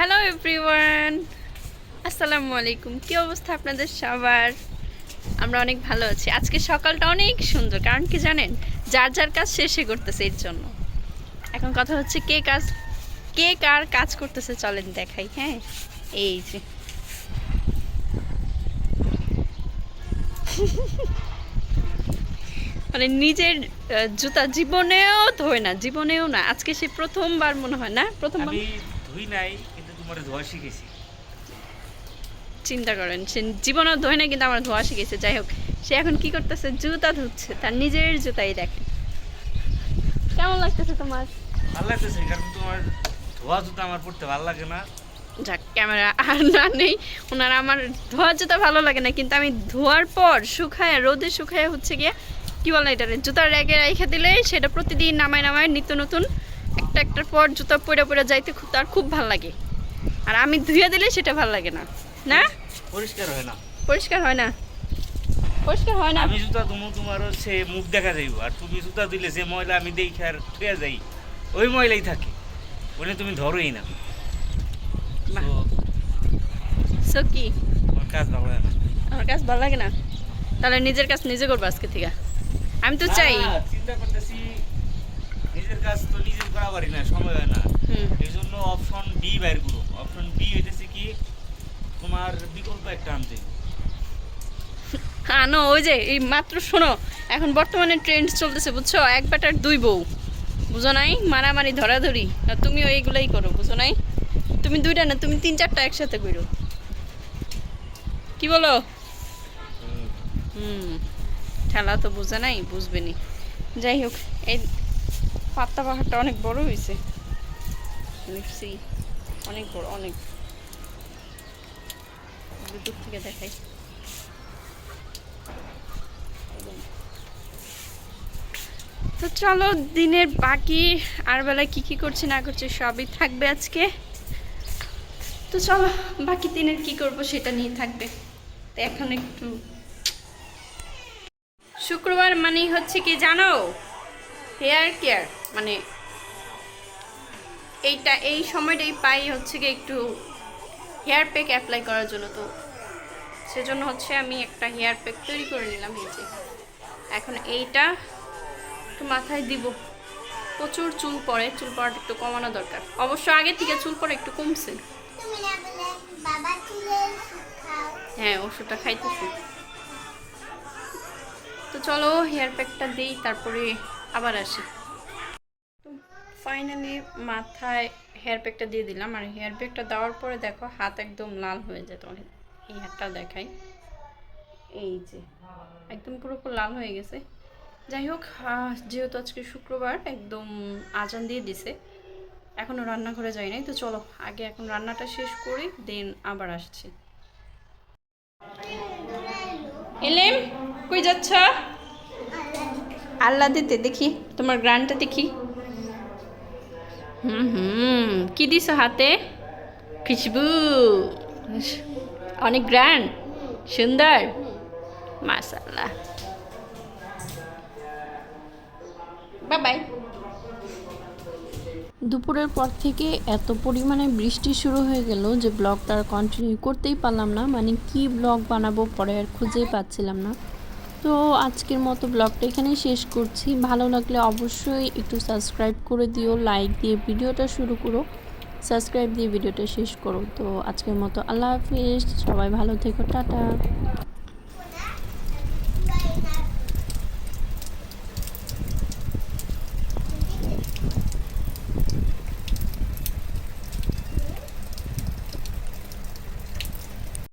Hello everyone, আসসালামু আলাইকুম। কী অবস্থা আপনাদের সবার? আমরা অনেক ভালো আছি। আজকে সকালটা অনেক সুন্দর, কারণ কি জানেন, যার যার কাজ শেষে করতেছে এর জন্য। এখন কথা হচ্ছে কে কার কাজ করতেছে চলেন দেখাই। হ্যাঁ, এই যে মানে নিজের জুতা জীবনেও ধোয় না, জীবনেও না। আজকে সে প্রথমবার মনে হয় না, প্রথমবার। আমি ধুই নাই, কিন্তু তোমার ধোয়া শিখেছি। চিন্তা করেন, সে জীবনেও ধোয় না কিন্তু আমার ধোয়া শিখেছে। যাই হোক, সে এখন কি করতেছে, জুতা ধুচ্ছে, তার নিজের জুতাই দেখে। কেমন লাগতেছে তোমার? ভালো লাগতেছে, কারণ তোমার ধোয়া জুতা আমার পড়তে ভালো লাগে না। যাক, ক্যামেরা আর না নেই ওনার। আমার ধোয়ার জুতা ভালো লাগে না, কিন্তু আমি ধোয়ার পর শুকায়, রোদে শুকায় হচ্ছে গিয়ে কি বলে এটারে, জুতার রেখে রেখে দিলে সেটা প্রতিদিন নামায় নামায় নিত্য নতুন একটা একটার পর জুতা পরে পরে যাইতে তার খুব ভালো লাগে। আর আমি ধুয়ে দিলে সেটা ভালো লাগে না। না, পরিষ্কার হয় না। পরিষ্কার হয় না, পরিষ্কার হয় না। আমি জুতা তোমার হচ্ছে মুখ দেখা যাইব, আর তুমি জুতা দিলে যে ময়লা আমি দেখি আর থুয়ে যাই, ওই ময়লাই থাকে, ওটা তুমি ধরোই না। বাহ। তো সো কি, তোমার কাজ ভালো হয় না। আমার কাজ ভালো লাগে না? তাহলে নিজের কাজ নিজে করবো আজকে থেকে। আমি তো চাই। না, চিন্তা করতেছি নিজের কাজ তো নিজে করা পারি না, সময় হয় না। হুম। এই জন্য অপশন বি বাইর করো। অপশন বি হইতেছে কি, তোমার বিকল্প একটা আনতে হবে। আনো, ওই যে এই মাত্র শোনো, এখন বর্তমানে ট্রেন্ড চলতেছে বুঝছো, এক বেটার দুই বউ। বুঝো নাই, মারামারি ধরাধরি। আর তুমিও এইগুলাই করো, বুঝো নাই? তুমি দুইটা না, তুমি তিন চারটা একসাথে করো। কি বলো? হুম, খেলা তো বুঝে নাই, বুঝবে নি। যাই হোক, এই পাত্তা পাহাড়টা অনেক বড় হয়েছে। দেখছি অনেক বড়, অনেক দূর থেকে দেখাই। তো চলো, দিনের বাকি আর বেলায় কি কি করছি না করছি সবই থাকবে আজকে। তো চলো, বাকি দিনের কি করব সেটা নিয়ে থাকবে। তো এখন একটু, শুক্রবার মানেই হচ্ছে কি জানো, হেয়ার কেয়ার। মানে এই সময়টাই পাই হচ্ছে কি একটু হেয়ার প্যাক অ্যাপ্লাই করার জন্য। তো সেজন্য হচ্ছে আমি একটা হেয়ার প্যাক তৈরি করে নিলাম। এই যে এখন এইটা একটু মাথায় দিব। প্রচুর চুল পড়ে, চুল পড়াটা একটু কমানো দরকার। অবশ্য আগে থেকে চুল পড়া একটু কমছে। হ্যাঁ, ওষুধটা খাইতেছি। তো চলো হেয়ার প্যাকটা দিই, তারপরে আবার আসি। তো ফাইনালি মাথায় হেয়ার প্যাকটা দিয়ে দিলাম। আর হেয়ার প্যাকটা দেওয়ার পরে দেখো হাত একদম লাল হয়ে যায়। তোমাকে এই হাতটা দেখাই, এই যে একদম পুরোপুরি লাল হয়ে গেছে। যাই হোক, যেহেতু আজকে শুক্রবার, একদম আজান দিয়ে দিছে, এখনও রান্নাঘরে যাই নাই। তো চলো আগে এখন রান্নাটা শেষ করি, দেন আবার আসছি। এলেম, কই যাচ্ছ? আল্লাহ দিতে, দেখি তোমার গ্রানটা দেখি। কি দিছো হাতে? খুশবু, অনেক গ্রান, সুন্দর, মাশাআল্লাহ। Bye bye. দুপুরের পর থেকে এত পরিমাণে বৃষ্টি শুরু হয়ে গেল যে ব্লগটা আর কন্টিনিউ করতেই পারলাম না। মানে কি ব্লগ বানাবো পরে আর খুঁজেই পাচ্ছিলাম না। তো আজকের মতো ব্লগটা এখানেই শেষ করছি। ভালো লাগলে অবশ্যই একটু সাবস্ক্রাইব করে দিও, লাইক দিয়ে ভিডিওটা শুরু করো, সাবস্ক্রাইব দিয়ে ভিডিওটা শেষ করো। তো আজকের মতো আল্লাহ হাফিজ, সবাই ভালো থেকো, টাটা।